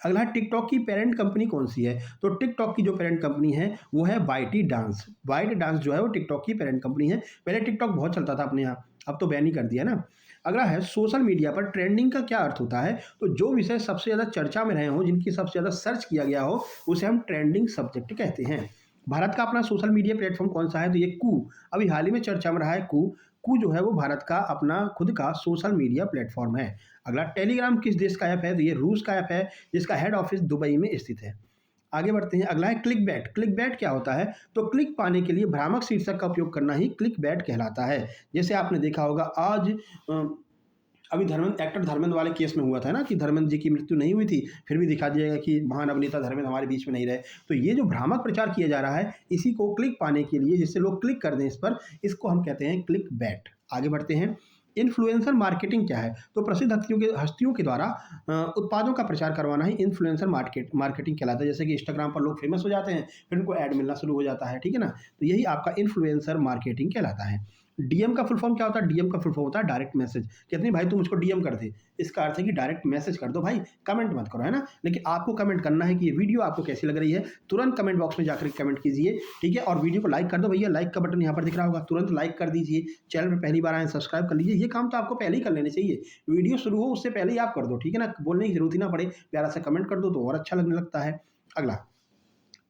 अगला है, टिकटॉक की पेरेंट कंपनी कौन सी है? तो टिकटॉक की जो पेरेंट कंपनी है वो है बाइटी डांस। बाइट डांस जो है वो टिकटॉक की पेरेंट कंपनी है। पहले टिकटॉक बहुत चलता था अपने यहाँ, अब तो बैन ही कर दिया ना। अगला है, सोशल मीडिया पर ट्रेंडिंग का क्या अर्थ होता है? तो जो विषय सबसे ज़्यादा चर्चा में रहे हों, जिनकी सबसे ज़्यादा सर्च किया गया हो, उसे हम ट्रेंडिंग सब्जेक्ट कहते हैं। भारत का अपना सोशल मीडिया प्लेटफॉर्म कौन सा है? तो ये कू, अभी हाल ही में चर्चा में रहा है कू। कू जो है वो भारत का अपना खुद का सोशल मीडिया प्लेटफॉर्म है। अगला, टेलीग्राम किस देश का ऐप है? तो ये रूस का ऐप है, जिसका हेड ऑफिस दुबई में स्थित है। आगे बढ़ते हैं। अगला है क्लिक बैट। क्लिक बैट क्या होता है? तो क्लिक पाने के लिए भ्रामक शीर्षक का उपयोग करना ही क्लिक बैट कहलाता है। जैसे आपने देखा होगा, अभी धर्मेंद्र, एक्टर धर्मेंद्र वाले केस में हुआ था ना कि धर्मेंद्र जी की मृत्यु नहीं हुई थी, फिर भी दिखा दिया गया कि महान अभिनेता धर्मेंद्र हमारे बीच में नहीं रहे। तो ये जो भ्रामक प्रचार किया जा रहा है, इसी को क्लिक पाने के लिए, जिससे लोग क्लिक कर दें इस पर, इसको हम कहते हैं क्लिक बैट। आगे बढ़ते हैं। इन्फ्लुएंसर मार्केटिंग क्या है? तो प्रसिद्ध हस्तियों के द्वारा उत्पादों का प्रचार करवाना ही इन्फ्लुएंसर मार्केटिंग कहलाता है। जैसे कि इंस्टाग्राम पर लोग फेमस हो जाते हैं, फिर उनको ऐड मिलना शुरू हो जाता है, ठीक है ना? तो यही आपका इन्फ्लुएंसर मार्केटिंग कहलाता है। डीएम का फुल फॉर्म क्या होता है? डीएम का फुल फॉर्म होता है डायरेक्ट मैसेज। कहते हैं भाई तू मुझको डीएम कर दे, इसका अर्थ है कि डायरेक्ट मैसेज कर दो भाई, कमेंट मत करो, है ना? लेकिन आपको कमेंट करना है कि ये वीडियो आपको कैसी लग रही है, तुरंत कमेंट बॉक्स में जाकर कमेंट कीजिए, ठीक है? और वीडियो को लाइक कर दो भैया, लाइक का बटन यहाँ पर दिख रहा होगा, तुरंत लाइक कर दीजिए। चैनल पर पहली बार आए सब्सक्राइब कर लीजिए। ये काम तो आपको पहले ही कर लेने चाहिए, वीडियो शुरू हो उससे पहले ही आप कर दो, ठीक है ना? बोलने की जरूरत ही ना पड़े, प्यारा सा कमेंट कर दो तो और अच्छा लगने लगता है। अगला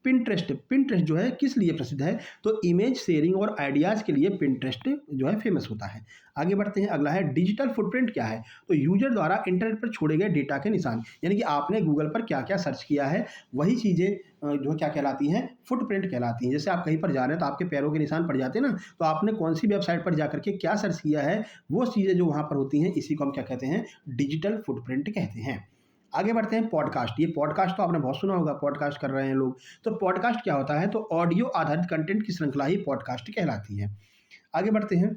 पिंटरेस्ट। पिंटरेस्ट जो है किस लिए प्रसिद्ध है? तो इमेज शेयरिंग और आइडियाज़ के लिए पिंटरेस्ट जो है फेमस होता है। आगे बढ़ते हैं। अगला है डिजिटल फुटप्रिंट क्या है? तो यूजर द्वारा इंटरनेट पर छोड़े गए डेटा के निशान, यानी कि आपने गूगल पर क्या क्या सर्च किया है, वही चीज़ें जो क्या कहलाती हैं? फुटप्रिंट कहलाती हैं। जैसे आप कहीं पर जा रहे हैं तो आपके पैरों के निशान पड़ जाते हैं ना, तो आपने कौन सी वेबसाइट पर जाकर के क्या सर्च किया है, वो चीज़ें जो वहाँ पर होती हैं, इसी को हम क्या कहते हैं? डिजिटल फुटप्रिंट कहते हैं। आगे बढ़ते हैं। पॉडकास्ट। ये पॉडकास्ट तो आपने बहुत सुना होगा, पॉडकास्ट कर रहे हैं लोग। तो पॉडकास्ट क्या होता है? तो ऑडियो आधारित कंटेंट की श्रृंखला ही पॉडकास्ट कहलाती है। आगे बढ़ते हैं।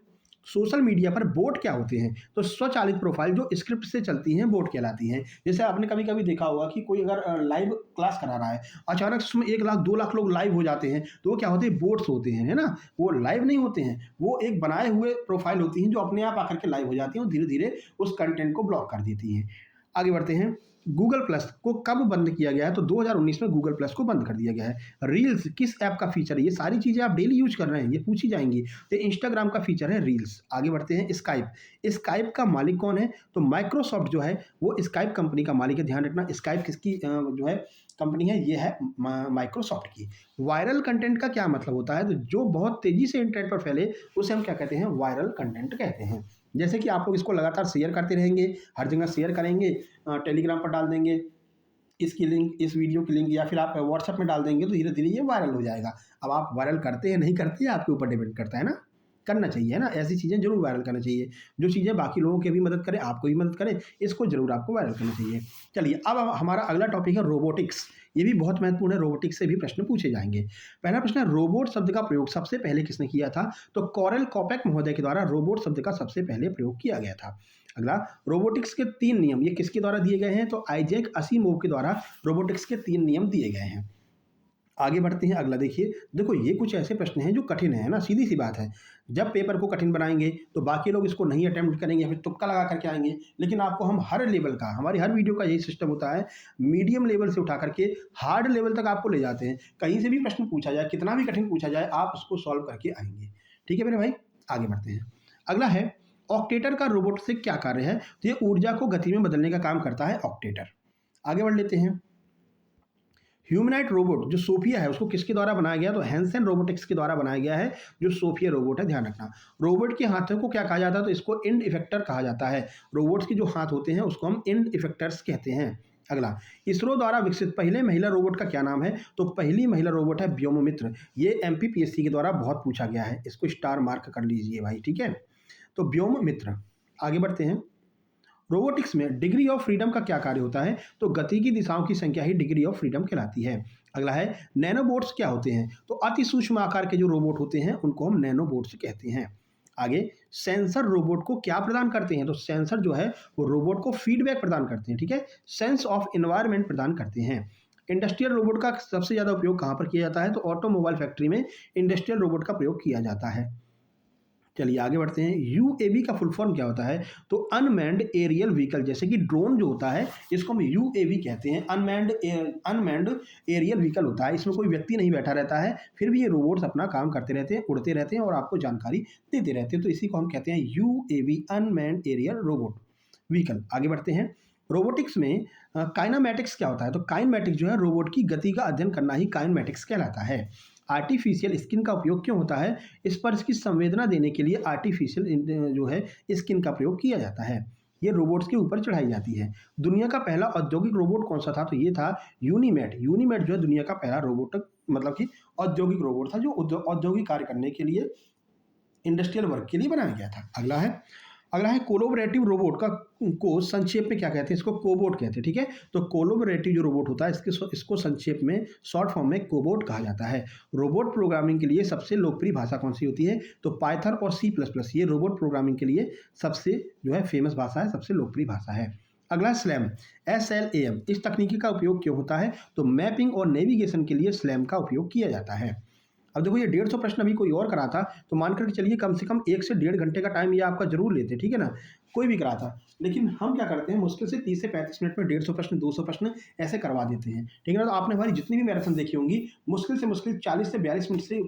सोशल मीडिया पर बोट क्या होते हैं? तो स्वचालित प्रोफाइल जो स्क्रिप्ट से चलती हैं, बोट कहलाती हैं। जैसे आपने कभी कभी देखा होगा कि कोई अगर लाइव क्लास करा रहा है, अचानक उसमें 1 लाख 2 लाख लोग लाइव हो जाते हैं, तो वो क्या होते हैं? बोट्स होते हैं, है ना? वो लाइव नहीं होते हैं, वो एक बनाए हुए प्रोफाइल होती हैं जो अपने आप आकर के लाइव हो जाती हैं और धीरे धीरे उस कंटेंट को ब्लॉक कर देती हैं। आगे बढ़ते हैं। गूगल प्लस को कब बंद किया गया है? तो 2019 में गूगल प्लस को बंद कर दिया गया है। रील्स किस ऐप का फीचर है? ये सारी चीज़ें आप डेली यूज कर रहे हैं, ये पूछी जाएंगी। तो इंस्टाग्राम का फीचर है रील्स। आगे बढ़ते हैं। स्काइप। स्काइप का मालिक कौन है? तो माइक्रोसॉफ्ट जो है वो स्काइप कंपनी का मालिक है। ध्यान रखना, स्काइप किसकी जो है कंपनी है? ये है माइक्रोसॉफ्ट की। वायरल कंटेंट का क्या मतलब होता है? तो जो बहुत तेजी से इंटरनेट पर फैले उसे हम क्या कहते हैं? वायरल कंटेंट कहते हैं। जैसे कि आप लोग इसको लगातार शेयर करते रहेंगे, हर जगह शेयर करेंगे, टेलीग्राम पर डाल देंगे इसकी लिंक, इस वीडियो की लिंक, या फिर आप व्हाट्सएप में डाल देंगे, तो धीरे धीरे ये वायरल हो जाएगा। अब आप वायरल करते हैं नहीं करते हैं, आपके ऊपर डिपेंड करता है ना। करना चाहिए, है ना? ऐसी चीज़ें जरूर वायरल करना चाहिए, जो चीज़ें बाकी लोगों की भी मदद करें, आपको भी मदद करें, इसको जरूर आपको वायरल करना चाहिए। चलिए, अब हमारा अगला टॉपिक है रोबोटिक्स। ये भी बहुत महत्वपूर्ण है, रोबोटिक्स से भी प्रश्न पूछे जाएंगे। पहला प्रश्न है, रोबोट शब्द का प्रयोग सबसे पहले किसने किया था? तो कॉरेल कॉपेक महोदय के द्वारा रोबोट शब्द का सबसे पहले प्रयोग किया गया था। अगला, रोबोटिक्स के 3 नियम, ये किसके द्वारा दिए गए हैं? तो आइजैक असीमोव के द्वारा रोबोटिक्स के 3 नियम दिए गए हैं। आगे बढ़ते हैं। अगला देखिए, देखो ये कुछ ऐसे प्रश्न हैं जो कठिन है ना, सीधी सी बात है। जब पेपर को कठिन बनाएंगे तो बाकी लोग इसको नहीं अटेम्प्ट करेंगे, फिर तुक्का लगा करके आएंगे। लेकिन आपको हम हर लेवल का, हमारी हर वीडियो का यही सिस्टम होता है, मीडियम लेवल से उठा करके हार्ड लेवल तक आपको ले जाते हैं। कहीं से भी प्रश्न पूछा जाए, कितना भी कठिन पूछा जाए, आप उसको सॉल्व करके आएंगे। ठीक है मेरे भाई, आगे बढ़ते हैं। अगला है, ऑक्टेटर का रोबोट से क्या कार्य है? तो ये ऊर्जा को गति में बदलने का काम करता है ऑक्टेटर। आगे बढ़ लेते हैं। ह्यूमनाइट रोबोट जो सोफिया है, उसको किसके द्वारा बनाया गया? तो हैंसन रोबोटिक्स के द्वारा बनाया गया है, जो सोफिया रोबोट है। ध्यान रखना, रोबोट के हाथों को क्या कहा जाता है? तो इसको इंड इफेक्टर कहा जाता है। रोबोट्स के जो हाथ होते हैं उसको हम इंड इफेक्टर्स कहते हैं। अगला, इसरो द्वारा विकसित पहले महिला रोबोट का क्या नाम है? तो पहली महिला रोबोट है व्योममित्र। ये एमपीपीएससी के द्वारा बहुत पूछा गया है, इसको स्टार मार्क कर लीजिए भाई, ठीक है? तो व्योममित्र। आगे बढ़ते हैं। रोबोटिक्स में डिग्री ऑफ फ्रीडम का क्या कार्य होता है? तो गति की दिशाओं की संख्या ही डिग्री ऑफ फ्रीडम कहलाती है। अगला है, नैनोबोट्स क्या होते हैं? तो अति सूक्ष्म आकार के जो रोबोट होते हैं उनको हम नैनोबोट्स कहते हैं। आगे, सेंसर रोबोट को क्या प्रदान करते हैं? तो सेंसर जो है वो रोबोट को फीडबैक प्रदान करते हैं, ठीक है? सेंस ऑफ एनवायरनमेंट प्रदान करते हैं। इंडस्ट्रियल रोबोट का सबसे ज़्यादा उपयोग कहाँ पर किया जाता है? तो ऑटोमोबाइल फैक्ट्री में इंडस्ट्रियल रोबोट का प्रयोग किया जाता है। चलिए आगे बढ़ते हैं। यूएवी का फुल फॉर्म क्या होता है? तो अनमैन्ड एरियल व्हीकल। जैसे कि ड्रोन जो होता है इसको हम यूएवी कहते हैं। अनमैन्ड एरियल व्हीकल होता है, इसमें कोई व्यक्ति नहीं बैठा रहता है, फिर भी ये रोबोट्स अपना काम करते रहते हैं, उड़ते रहते हैं और आपको जानकारी देते रहते हैं। तो इसी को हम कहते हैं UAV, unmanned aerial robot vehicle. आगे बढ़ते हैं। रोबोटिक्स में काइनामेटिक्स क्या होता है? तो काइनेमेटिक्स जो है रोबोट की गति का अध्ययन करना ही काइनेमेटिक्स कहलाता है। आर्टिफिशियल स्किन का उपयोग क्यों होता है? स्पर्श की संवेदना देने के लिए आर्टिफिशियल जो है स्किन का प्रयोग किया जाता है। ये रोबोट्स के ऊपर चढ़ाई जाती है। दुनिया का पहला औद्योगिक रोबोट कौन सा था? तो ये था यूनिमेट। यूनिमेट जो है दुनिया का पहला रोबोट, मतलब कि औद्योगिक रोबोट था, जो औद्योगिक कार्य करने के लिए, इंडस्ट्रियल वर्क के लिए बनाया गया था। अगला है, अगला है कोलैबोरेटिव रोबोट का को संक्षेप में क्या कहते हैं, इसको कोबोट कहते हैं, ठीक है। तो कोलैबोरेटिव जो रोबोट होता है इसको संक्षेप में शॉर्ट फॉर्म में कोबोट कहा जाता है। रोबोट प्रोग्रामिंग के लिए सबसे लोकप्रिय भाषा कौन सी होती है, तो पाइथन और C++, ये रोबोट प्रोग्रामिंग के लिए सबसे जो है फेमस भाषा है, सबसे लोकप्रिय भाषा है। अगला स्लैम, SLAM, इस तकनीकी का उपयोग क्यों होता है, तो मैपिंग और नेविगेशन के लिए स्लैम का उपयोग किया जाता है। अब देखो ये 150 प्रश्न अभी कोई और करा था, तो मान करके चलिए कम से कम 1 से 1.5 घंटे का टाइम ये आपका जरूर लेते, ठीक है ना, कोई भी करा था। लेकिन हम क्या करते हैं, मुश्किल से 30 से 35 मिनट में 150 प्रश्न, 200 प्रश्न ऐसे करवा देते हैं, ठीक है ना। तो आपने हमारी जितनी भी मैराथन देखी होंगी, मुश्किल से मुश्किल 40 से 42 मिनट से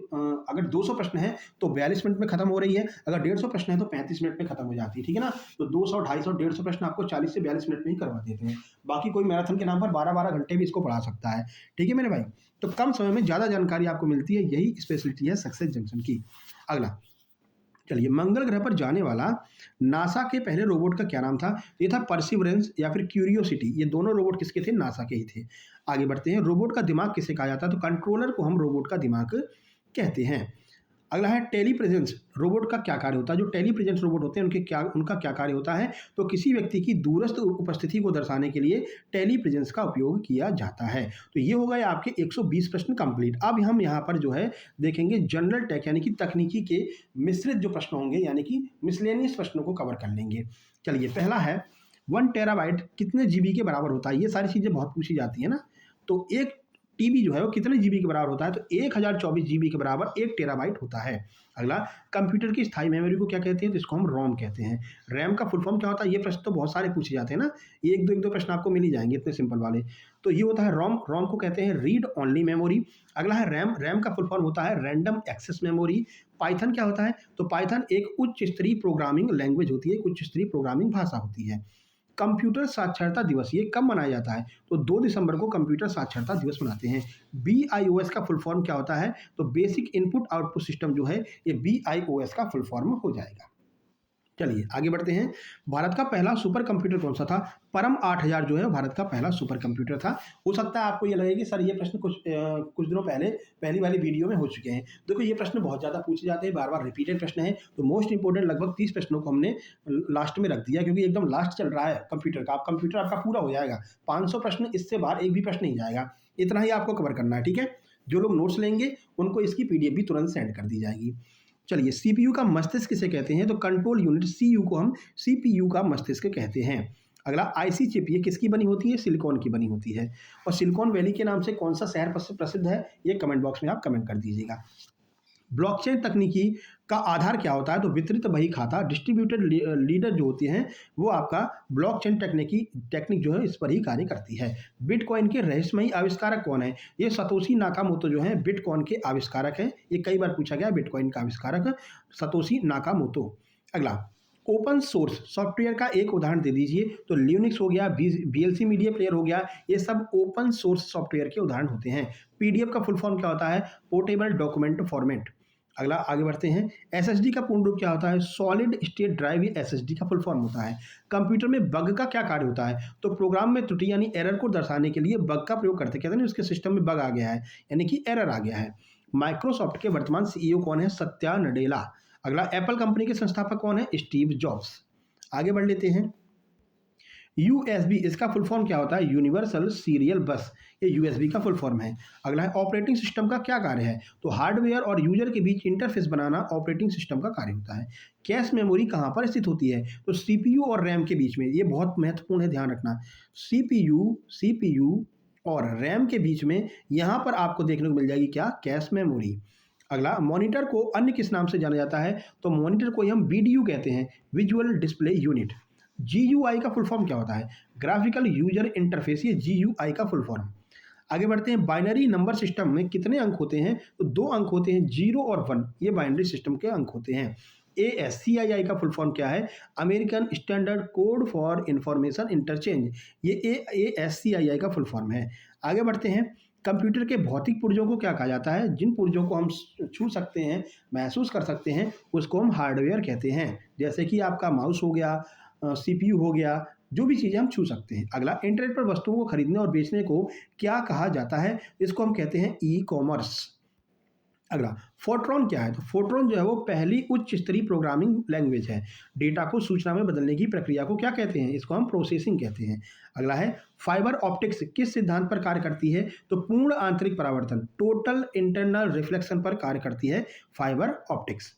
अगर 200 प्रश्न है तो 42 मिनट में खत्म हो रही है, अगर 150 प्रश्न है तो 35 मिनट में खत्म हो जाती है, ठीक है ना। तो 200, 250, 150 प्रश्न आपको 40 से 42 मिनट में ही करवा देते हैं। बाकी कोई मैराथन के नाम पर 12-12 घंटे भी इसको पढ़ा सकता है, ठीक है मेरे भाई। तो कम समय में ज़्यादा जानकारी आपको मिलती है, यही स्पेशलिटी है सक्सेस जंक्शन की। अगला चलिए, मंगल ग्रह पर जाने वाला नासा के पहले रोबोट का क्या नाम था, ये था परसिवरेंस या फिर क्यूरियोसिटी। ये दोनों रोबोट किसके थे, नासा के ही थे। आगे बढ़ते हैं, रोबोट का दिमाग किसे कहा जाता है, तो कंट्रोलर को हम रोबोट का दिमाग कहते हैं। अगला है टेलीप्रेजेंस, रोबोट का क्या कार्य होता है। जो टेलीप्रेजेंस रोबोट होते हैं उनका क्या कार्य होता है, तो किसी व्यक्ति की दूरस्थ उपस्थिति को दर्शाने के लिए टेलीप्रेजेंस का उपयोग किया जाता है। तो ये हो गए आपके 120 प्रश्न कंप्लीट। अब हम यहाँ पर जो है देखेंगे जनरल टेक यानी कि तकनीकी के मिश्रित जो प्रश्न होंगे, यानी कि मिसलेनियस प्रश्नों को कवर कर लेंगे। चलिए, पहला है 1 टेराबाइट कितने GB के बराबर होता है। ये सारी चीज़ें बहुत पूछी जाती है ना। तो एक टीबी जो है वो कितने GB के बराबर होता है, तो 1024 GB के बराबर 1 टेराबाइट होता है। अगला, कंप्यूटर की स्थायी मेमोरी को क्या कहते हैं, तो इसको हम रोम कहते हैं। रैम का फुल फॉर्म क्या होता है, ये प्रश्न तो बहुत सारे पूछे जाते हैं ना, एक दो प्रश्न आपको मिल ही जाएंगे इतने सिंपल वाले। तो ये होता है रोम। रोम को कहते हैं रीड ओनली मेमोरी। अगला है रैम। रैम का फुल फॉर्म होता है रैंडम एक्सेस मेमोरी। पाइथन क्या होता है, तो पाइथन एक उच्च स्तरीय प्रोग्रामिंग लैंग्वेज होती है, एक उच्च स्तरीय प्रोग्रामिंग भाषा होती है। कंप्यूटर साक्षरता दिवस ये कब मनाया जाता है, तो 2 दिसंबर को कंप्यूटर साक्षरता दिवस मनाते हैं। BIOS का फुल फॉर्म क्या होता है, तो बेसिक इनपुट आउटपुट सिस्टम जो है ये BIOS का फुल फॉर्म हो जाएगा। चलिए आगे बढ़ते हैं। भारत का पहला सुपर कंप्यूटर कौन सा था, परम 8000 जो है भारत का पहला सुपर कंप्यूटर था। हो सकता है आपको ये लगे कि सर ये प्रश्न कुछ दिनों पहले पहली वाली वीडियो में हो चुके हैं। देखो ये प्रश्न बहुत ज़्यादा पूछे जाते हैं, बार बार रिपीटेड प्रश्न है। तो मोस्ट इंपोर्टेंट लगभग 30 प्रश्नों को हमने लास्ट में रख दिया, क्योंकि एकदम लास्ट चल रहा है कंप्यूटर का। आप कंप्यूटर आपका पूरा हो जाएगा, 500 प्रश्न, इससे बाहर एक भी प्रश्न नहीं जाएगा। इतना ही आपको कवर करना है, ठीक है। जो लोग नोट्स लेंगे उनको इसकी PDF भी तुरंत सेंड कर दी जाएगी। चलिए, CPU का मस्तिष्क किसे कहते हैं, तो कंट्रोल यूनिट CU को हम CPU का मस्तिष्क कहते हैं। अगला, IC चिप ये किसकी बनी होती है, सिलिकॉन की बनी होती है। और सिलिकॉन वैली के नाम से कौन सा शहर प्रसिद्ध है, ये कमेंट बॉक्स में आप कमेंट कर दीजिएगा। ब्लॉकचेन तकनीकी का आधार क्या होता है, तो वितरित बही खाता, डिस्ट्रीब्यूटेड लीडर जो होते हैं वो आपका ब्लॉकचेन टेक्निक जो है इस पर ही कार्य करती है। बिटकॉइन के रहस्यमयी आविष्कारक कौन है, ये सतोशी नाकामोतो जो है बिटकॉइन के आविष्कारक हैं। ये कई बार पूछा गया, बिटकॉइन का आविष्कारक सतोशी नाकामोतो। अगला, ओपन सोर्स सॉफ्टवेयर का एक उदाहरण दे दीजिए, तो लिनक्स हो गया, VLC मीडिया प्लेयर हो गया, ये सब ओपन सोर्स सॉफ्टवेयर के उदाहरण होते हैं। PDF का फुल फॉर्म क्या होता है, पोर्टेबल डॉक्यूमेंट फॉर्मेट। अगला आगे बढ़ते हैं, SSD का पूर्ण रूप क्या होता है, सॉलिड स्टेट ड्राइव SSD का फुल फॉर्म होता है। कंप्यूटर में बग का क्या कार्य होता है, तो प्रोग्राम में त्रुटि यानी एरर को दर्शाने के लिए बग का प्रयोग करते, कहते हैं उसके सिस्टम में बग आ गया है, यानी कि एरर आ गया है। माइक्रोसॉफ्ट के वर्तमान CEO कौन है, सत्या नडेला। अगला, एप्पल कंपनी के संस्थापक कौन है, स्टीव जॉब्स। आगे बढ़ लेते हैं, USB इसका फुल फॉर्म क्या होता है, यूनिवर्सल सीरियल बस, ये USB का फुल फॉर्म है। अगला है, ऑपरेटिंग सिस्टम का क्या कार्य है, तो हार्डवेयर और यूजर के बीच इंटरफेस बनाना ऑपरेटिंग सिस्टम का कार्य होता है। कैश मेमोरी कहाँ पर स्थित होती है, तो CPU और RAM के बीच में, ये बहुत महत्वपूर्ण है, ध्यान रखना। CPU और RAM के बीच में यहाँ पर आपको देखने को मिल जाएगी क्या, कैश मेमोरी। अगला, मॉनिटर को अन्य किस नाम से जाना जाता है, तो मॉनिटर को हम VDU कहते हैं, विजुअल डिस्प्ले यूनिट। GUI का फुल फॉर्म क्या होता है, ग्राफिकल यूजर इंटरफेस, ये GUI का फुल फॉर्म। आगे बढ़ते हैं, बाइनरी नंबर सिस्टम में कितने अंक होते हैं, तो 2 अंक होते हैं, 0 और 1, ये बाइनरी सिस्टम के अंक होते हैं। ASCII का फुल फॉर्म क्या है, American standard code for information interchange, ये ASCII का फुल फॉर्म है। आगे बढ़ते हैं, कंप्यूटर के भौतिक पुर्जों को क्या कहा जाता है, जिन पुर्जों को हम छू सकते हैं, महसूस कर सकते हैं, उसको हम हार्डवेयर कहते हैं। जैसे कि आपका माउस हो गया, CPU हो गया, जो भी चीज़ें हम छू सकते हैं। अगला, इंटरनेट पर वस्तुओं को खरीदने और बेचने को क्या कहा जाता है, इसको हम कहते हैं ई कॉमर्स। अगला, फोर्ट्रॉन क्या है? तो फोर्ट्रॉन जो है वो पहली उच्च स्तरीय प्रोग्रामिंग लैंग्वेज है। डेटा को सूचना में बदलने की प्रक्रिया को क्या कहते हैं? इसको हम प्रोसेसिंग कहते हैं। अगला है, फाइबर ऑप्टिक्स किस सिद्धांत पर कार्य करती है? तो पूर्ण आंतरिक परावर्तन, टोटल इंटरनल रिफ्लेक्शन पर कार्य करती है फाइबर ऑप्टिक्स।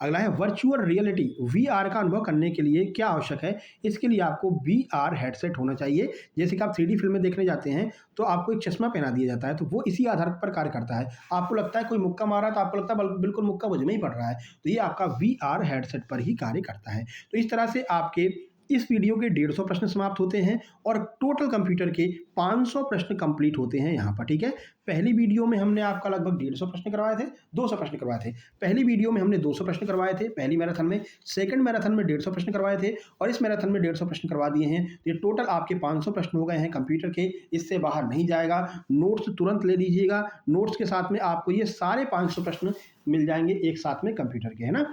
अगला है, वर्चुअल रियलिटी वीआर का अनुभव करने के लिए क्या आवश्यक है? इसके लिए आपको वीआर हेडसेट होना चाहिए। जैसे कि आप 3D फिल्में देखने जाते हैं तो आपको एक चश्मा पहना दिया जाता है, तो वो इसी आधार पर कार्य करता है। आपको लगता है कोई मुक्का मारा तो आपको लगता है बिल्कुल मुक्का मुझ में ही पड़ रहा है, तो ये आपका वीआर हेडसेट पर ही कार्य करता है। तो इस तरह से आपके इस वीडियो के 150 प्रश्न समाप्त होते हैं और टोटल कंप्यूटर के 500 प्रश्न कंप्लीट होते हैं यहाँ पर, ठीक है। पहली वीडियो में हमने आपका लगभग 150 प्रश्न करवाए थे, 200 प्रश्न करवाए थे। पहली वीडियो में हमने 200 प्रश्न करवाए थे पहली मैराथन में, सेकंड मैराथन में 150 प्रश्न करवाए थे और इस मैराथन में 150 प्रश्न करवा दिए हैं। तो ये टोटल आपके 500 प्रश्न हो गए हैं कंप्यूटर के, इससे बाहर नहीं जाएगा। नोट्स तुरंत ले लीजिएगा, नोट्स के साथ में आपको ये सारे 500 प्रश्न मिल जाएंगे एक साथ में कंप्यूटर के, है ना।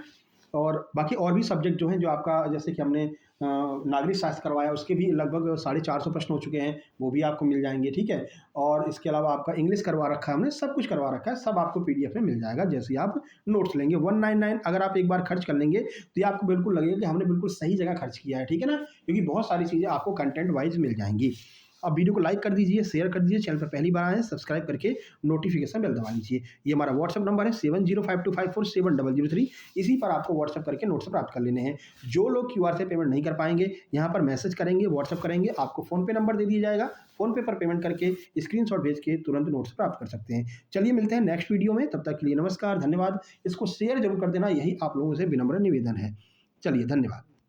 और बाकी और भी सब्जेक्ट जो हैं, जो आपका जैसे कि हमने नागरिक शास्त्र करवाया, उसके भी लगभग 450 प्रश्न हो चुके हैं, वो भी आपको मिल जाएंगे, ठीक है। और इसके अलावा आपका इंग्लिश करवा रखा है हमने, सब कुछ करवा रखा है, सब आपको PDF में मिल जाएगा जैसे ही आप नोट्स लेंगे। 199 अगर आप एक बार खर्च कर लेंगे तो ये आपको बिल्कुल लगेगा कि हमने बिल्कुल सही जगह खर्च किया है, ठीक है ना, क्योंकि बहुत सारी चीज़ें आपको कंटेंट वाइज मिल जाएंगी। अब वीडियो को लाइक कर दीजिए, शेयर कर दीजिए, चैनल पर पहली बार आए हैं सब्सक्राइब करके नोटिफिकेशन बेल दबा लीजिए। ये हमारा व्हाट्सअप नंबर है 7052547003, इसी पर आपको व्हाट्सअप करके नोट्स प्राप्त कर लेने हैं। जो लोग QR से पेमेंट नहीं कर पाएंगे, यहाँ पर मैसेज करेंगे, व्हाट्सअप करेंगे, आपको फ़ोनपे नंबर दे दिया जाएगा, फ़ोनपे पर पेमेंट करके स्क्रीनशॉट भेज के तुरंत नोट्स प्राप्त कर सकते हैं। चलिए मिलते हैं नेक्स्ट वीडियो में, तब तक के लिए नमस्कार, धन्यवाद। इसको शेयर जरूर कर देना, यही आप लोगों से विनम्र निवेदन है। चलिए, धन्यवाद।